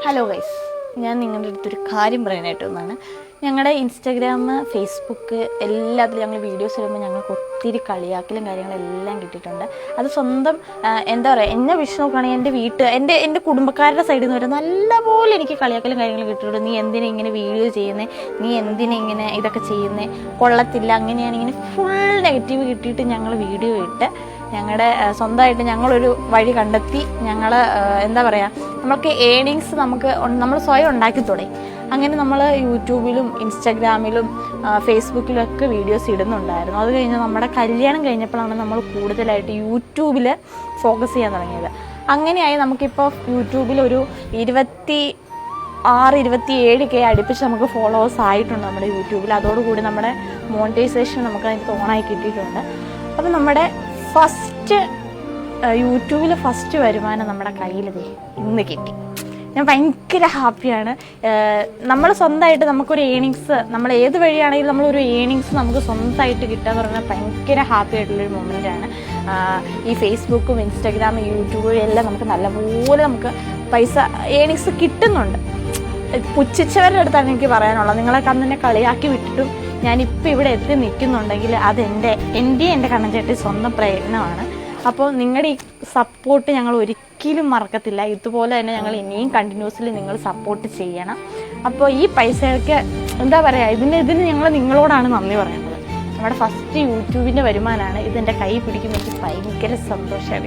Hello guys, ഞാൻ നിങ്ങളുടെ അടുത്തൊരു കാര്യം പറയാനായിട്ട് വന്നതാണ്. ഞങ്ങളുടെ ഇൻസ്റ്റാഗ്രാം, ഫേസ്ബുക്ക് എല്ലാത്തിലും ഞങ്ങൾ വീഡിയോസ് ഇടുമ്പോൾ ഞങ്ങൾക്ക് ഒത്തിരി കളിയാക്കലും കാര്യങ്ങളെല്ലാം കിട്ടിയിട്ടുണ്ട്. അത് സ്വന്തം എന്താ പറയുക, എന്നെ വിഷു നോക്കുകയാണെങ്കിൽ എൻ്റെ കുടുംബക്കാരുടെ സൈഡിൽ നിന്ന് വരെ നല്ലപോലെ എനിക്ക് കളിയാക്കലും കാര്യങ്ങളും കിട്ടിയിട്ടുണ്ട്. നീ എന്തിനാ ഇങ്ങനെ വീഡിയോ ചെയ്യുന്നത്, നീ എന്തിനാ ഇങ്ങനെ ഇതൊക്കെ ചെയ്യുന്നത്, കൊള്ളത്തില്ല, അങ്ങനെയാണ് ഇങ്ങനെ ഫുൾ നെഗറ്റീവ് കിട്ടിയിട്ട് ഞങ്ങൾ വീഡിയോ ഇട്ട് ഞങ്ങളുടെ സ്വന്തമായിട്ട് ഞങ്ങളൊരു വഴി കണ്ടെത്തി. ഞങ്ങൾ എന്താ പറയുക, നമ്മൾക്ക് ഏണിങ്സ് നമ്മൾ സ്വയം ഉണ്ടാക്കി തുടങ്ങി. അങ്ങനെ നമ്മൾ യൂട്യൂബിലും ഇൻസ്റ്റാഗ്രാമിലും ഫേസ്ബുക്കിലും ഒക്കെ വീഡിയോസ് ഇടുന്നുണ്ടായിരുന്നു. അത് കഴിഞ്ഞ് നമ്മുടെ കല്യാണം കഴിഞ്ഞപ്പോഴാണ് നമ്മൾ കൂടുതലായിട്ട് യൂട്യൂബിൽ ഫോക്കസ് ചെയ്യാൻ തുടങ്ങിയത്. അങ്ങനെയായി നമുക്കിപ്പോൾ യൂട്യൂബിൽ ഒരു 26-27K അടുപ്പിച്ച് നമുക്ക് ഫോളോവേഴ്സ് ആയിട്ടുണ്ട് നമ്മുടെ യൂട്യൂബിൽ. അതോടുകൂടി നമ്മുടെ മോണിറ്റൈസേഷൻ നമുക്ക് അതിന് ഓണായി കിട്ടിയിട്ടുണ്ട്. അപ്പോൾ നമ്മുടെ യൂട്യൂബിൽ ഫസ്റ്റ് വരുമാനം നമ്മുടെ കയ്യിൽ ഇന്ന് കിട്ടി. ഞാൻ ഭയങ്കര ഹാപ്പിയാണ്. നമ്മൾ സ്വന്തമായിട്ട് നമുക്കൊരു ഏണിങ്സ്, നമ്മൾ ഏത് വഴിയാണെങ്കിലും നമ്മളൊരു ഏണിങ്സ് നമുക്ക് സ്വന്തമായിട്ട് കിട്ടുക എന്ന് പറഞ്ഞാൽ ഭയങ്കര ഹാപ്പി ആയിട്ടുള്ളൊരു മൊമെൻ്റാണ്. ഈ ഫേസ്ബുക്കും ഇൻസ്റ്റാഗ്രാമും യൂട്യൂബും എല്ലാം നമുക്ക് നല്ലപോലെ നമുക്ക് പൈസ ഏണിങ്സ് കിട്ടുന്നുണ്ട്. പുച്ഛിച്ചവരുടെ അടുത്താണ് എനിക്ക് പറയാനുള്ളത്. നിങ്ങളെ കണ്ണിനെ കളിയാക്കി വിട്ടിട്ടും ഞാനിപ്പോൾ ഇവിടെ എത്തി നിൽക്കുന്നുണ്ടെങ്കിൽ അതെൻ്റെ കണ്ണൻ ചേട്ടി സ്വന്തം പ്രയത്നമാണ്. അപ്പോൾ നിങ്ങളുടെ ഈ സപ്പോർട്ട് ഞങ്ങൾ ഒരിക്കലും മറക്കത്തില്ല. ഇതുപോലെ തന്നെ ഞങ്ങൾ ഇനിയും കണ്ടിന്യൂസ്ലി നിങ്ങൾ സപ്പോർട്ട് ചെയ്യണം. അപ്പോൾ ഈ പൈസയൊക്കെ എന്താ പറയുക, ഇതിന് ഞങ്ങൾ നിങ്ങളോടാണ് നന്ദി പറയുന്നത്. നമ്മുടെ ഫസ്റ്റ് യൂട്യൂബിൻ്റെ വരുമാനമാണ്. ഇതെൻ്റെ കൈ പിടിക്കുന്ന എനിക്ക് ഭയങ്കര സന്തോഷമാണ്.